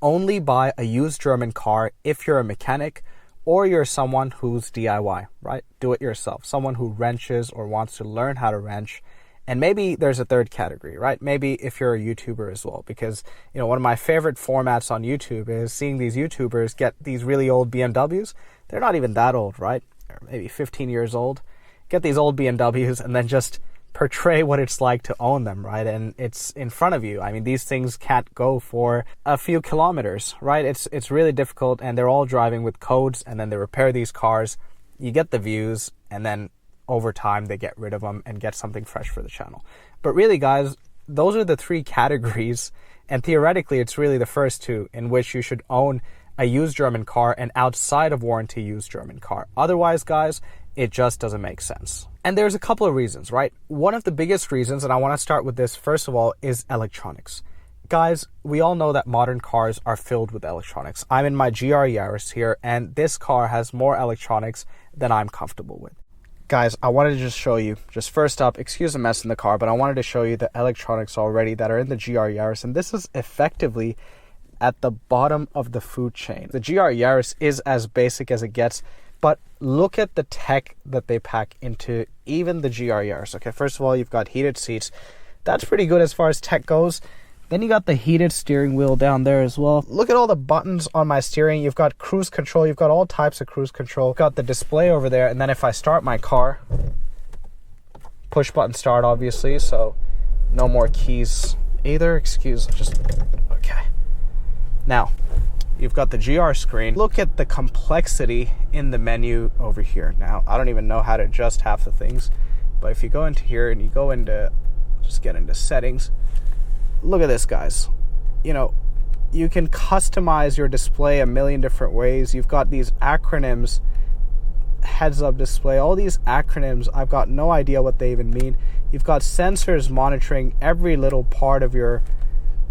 only buy a used German car if you're a mechanic or you're someone who's DIY, right? Do it yourself. Someone who wrenches or wants to learn how to wrench. And maybe there's a third category, right? Maybe if you're a YouTuber as well, because, one of my favorite formats on YouTube is seeing these YouTubers get these really old BMWs. They're not even that old, right? They're maybe 15 years old. Get these old BMWs and then just portray what it's like to own them, right? And it's in front of you. I mean, these things can't go for a few kilometers, right? It's really difficult, and they're all driving with codes, and then they repair these cars. You get the views, and then over time they get rid of them and get something fresh for the channel. But really, guys, those are the three categories, and theoretically it's really the first two in which you should own a used German car, and outside of warranty used German car. Otherwise, guys, it just doesn't make sense. And there's a couple of reasons, right? One of the biggest reasons, and I want to start with this first of all, is electronics. Guys, we all know that modern cars are filled with electronics. I'm in my GR Yaris here, and this car has more electronics than I'm comfortable with. Guys, I wanted to just show you, just first up, excuse the mess in the car, but I wanted to show you the electronics already that are in the GR Yaris, and this is effectively at the bottom of the food chain. The GR Yaris is as basic as it gets, but look at the tech that they pack into even the GR Yaris. Okay, first of all, you've got heated seats. That's pretty good as far as tech goes. Then you got the heated steering wheel down there as well. Look at all the buttons on my steering. You've got cruise control. You've got all types of cruise control. You've got the display over there. And then if I start my car, push button start, obviously. So no more keys either. Okay. Now, you've got the GR screen. Look at the complexity in the menu over here. Now, I don't even know how to adjust half the things, but if you go into here and you go into, just get into settings, look at this, guys. You can customize your display a million different ways. You've got these acronyms, heads up display, all these acronyms. I've got no idea what they even mean. You've got sensors monitoring every little part of your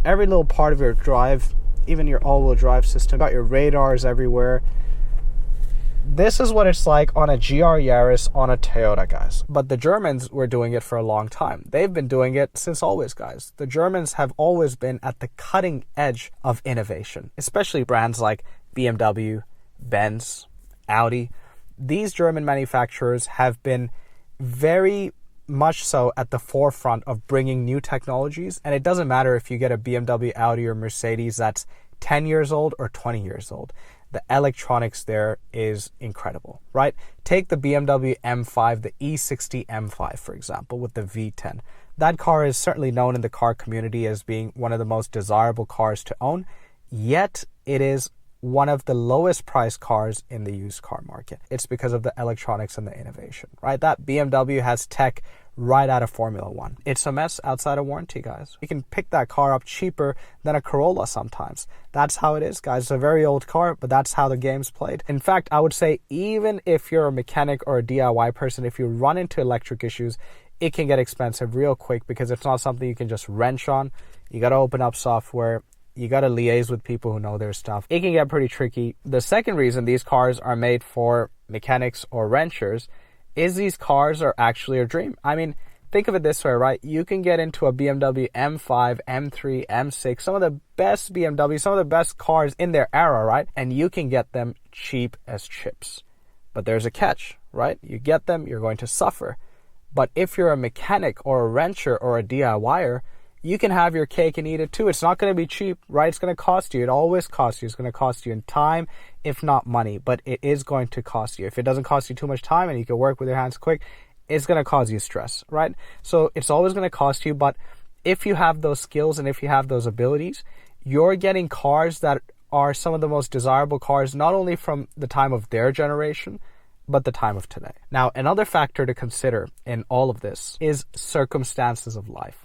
drive, even your all-wheel drive system. Got your radars everywhere. This is what it's like on a GR Yaris on a Toyota, guys. But the Germans were doing it for a long time. They've been doing it since always, guys. The Germans have always been at the cutting edge of innovation, especially brands like BMW, Benz, Audi. These German manufacturers have been very much so at the forefront of bringing new technologies, and it doesn't matter if you get a BMW, Audi, or Mercedes that's 10 years old or 20 years old. The electronics there is incredible, right? Take the BMW M5, the E60 M5, for example, with the V10. That car is certainly known in the car community as being one of the most desirable cars to own, yet it is one of the lowest priced cars in the used car market. It's because of the electronics and the innovation, right? That BMW has tech right out of Formula One. It's a mess outside of warranty, guys. You can pick that car up cheaper than a Corolla sometimes. That's how it is, guys. It's a very old car, but that's how the game's played. In fact, I would say even if you're a mechanic or a DIY person, if you run into electric issues, it can get expensive real quick because it's not something you can just wrench on. You got to open up software. You got to liaise with people who know their stuff. It can get pretty tricky. The second reason these cars are made for mechanics or wrenchers is these cars are actually a dream. I mean, think of it this way, right? You can get into a BMW M5, M3, M6, some of the best BMWs, some of the best cars in their era, right? And you can get them cheap as chips. But there's a catch, right? You get them, you're going to suffer. But if you're a mechanic or a wrencher or a DIYer, you can have your cake and eat it too. It's not going to be cheap, right? It's going to cost you. It always costs you. It's going to cost you in time, if not money, but it is going to cost you. If it doesn't cost you too much time and you can work with your hands quick, it's going to cause you stress, right? So it's always going to cost you, but if you have those skills and if you have those abilities, you're getting cars that are some of the most desirable cars, not only from the time of their generation, but the time of today. Now, another factor to consider in all of this is circumstances of life.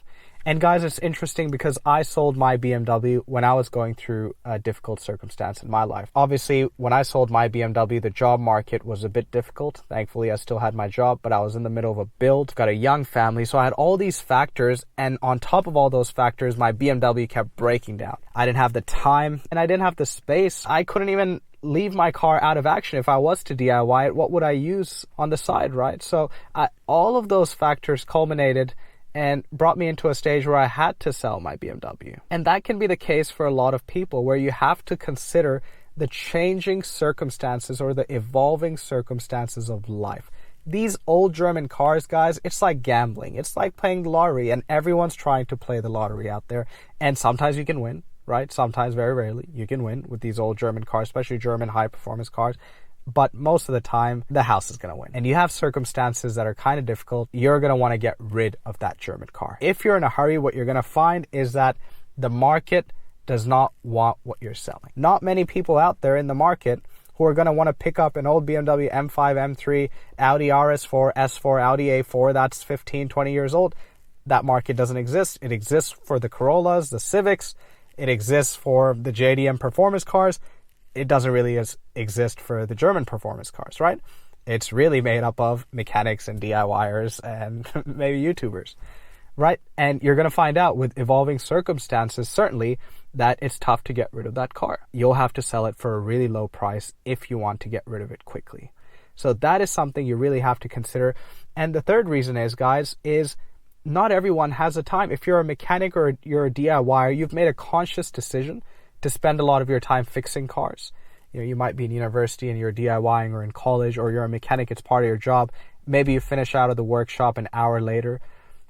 And guys, it's interesting because I sold my BMW when I was going through a difficult circumstance in my life. Obviously, when I sold my BMW, the job market was a bit difficult. Thankfully, I still had my job, but I was in the middle of a build, got a young family. So I had all these factors. And on top of all those factors, my BMW kept breaking down. I didn't have the time and I didn't have the space. I couldn't even leave my car out of action. If I was to DIY it, what would I use on the side, right? So all of those factors culminated and brought me into a stage where I had to sell my BMW. And that can be the case for a lot of people, where you have to consider the changing circumstances or the evolving circumstances of life. These old German cars, guys, it's like gambling. It's like playing the lottery, and everyone's trying to play the lottery out there. And sometimes you can win, right? Sometimes, very rarely, you can win with these old German cars, especially German high-performance cars. But most of the time, the house is going to win. And you have circumstances that are kind of difficult. You're going to want to get rid of that German car. If you're in a hurry, what you're going to find is that the market does not want what you're selling. Not many people out there in the market who are going to want to pick up an old BMW M5, M3, Audi RS4, S4, Audi A4 that's 15, 20 years old. That market doesn't exist. It exists for the Corollas, the Civics. It exists for the JDM performance cars. It doesn't really exist for the German performance cars, right? It's really made up of mechanics and DIYers and maybe YouTubers, right? And you're going to find out with evolving circumstances, certainly, that it's tough to get rid of that car. You'll have to sell it for a really low price if you want to get rid of it quickly. So that is something you really have to consider. And the third reason is, guys, is not everyone has the time. If you're a mechanic or you're a DIYer, you've made a conscious decision to spend a lot of your time fixing cars. You know, you might be in university and you're DIYing, or in college, or you're a mechanic, it's part of your job. Maybe you finish out of the workshop an hour later.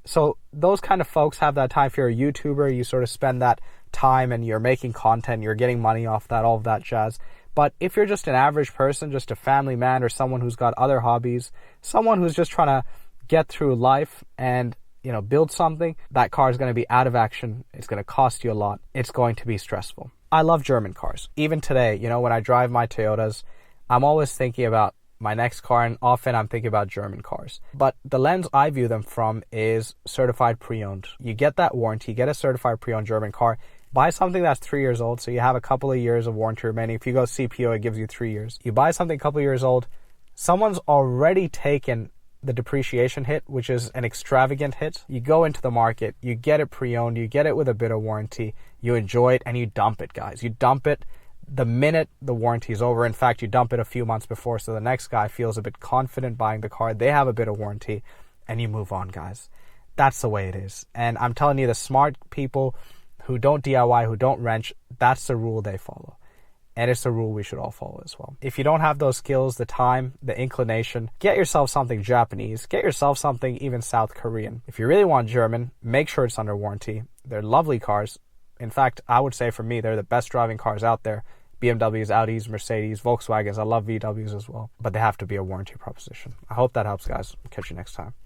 So those kind of folks have that time. If you're a YouTuber, you sort of spend that time and you're making content, you're getting money off that, all of that jazz. But if you're just an average person, just a family man, or someone who's got other hobbies, someone who's just trying to get through life and, you know, build something, that car is going to be out of action. It's going to cost you a lot. It's going to be stressful. I love German cars. Even today, you know, when I drive my Toyotas, I'm always thinking about my next car, and often I'm thinking about German cars. But the lens I view them from is certified pre-owned. You get that warranty, you get a certified pre-owned German car, buy something that's 3 years old, so you have a couple of years of warranty remaining. If you go CPO, it gives you 3 years. You buy something a couple of years old, someone's already taken the depreciation hit, which is an extravagant hit. You go into the market, you get it pre-owned, you get it with a bit of warranty, you enjoy it, and you dump it, guys. You dump it the minute the warranty is over. In fact, you dump it a few months before, so the next guy feels a bit confident buying the car. They have a bit of warranty, and you move on, guys. That's the way it is. And I'm telling you, the smart people who don't DIY, who don't wrench, that's the rule they follow. And it's a rule we should all follow as well. If you don't have those skills, the time, the inclination, get yourself something Japanese. Get yourself something even South Korean. If you really want German, make sure it's under warranty. They're lovely cars. In fact, I would say for me, they're the best driving cars out there. BMWs, Audis, Mercedes, Volkswagens. I love VWs as well. But they have to be a warranty proposition. I hope that helps, guys. Catch you next time.